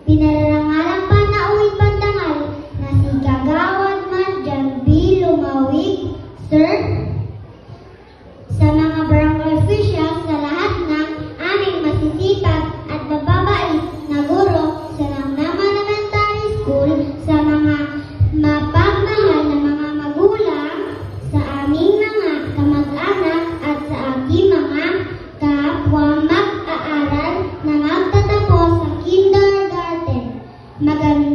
Pinararangalang panauwid pandangal na si Kagawad Madjan B. Lumawig, Sir, sa mga barangay officials sa lahat ng aming masisipag at mababait na guro sa Namnama Elementary School, sa mga mapagmahal na mga magulang, sa aming mga kamag-anak at sa aking mga kapwa mag-aaral na magtatapos sa kindergarten. Magandang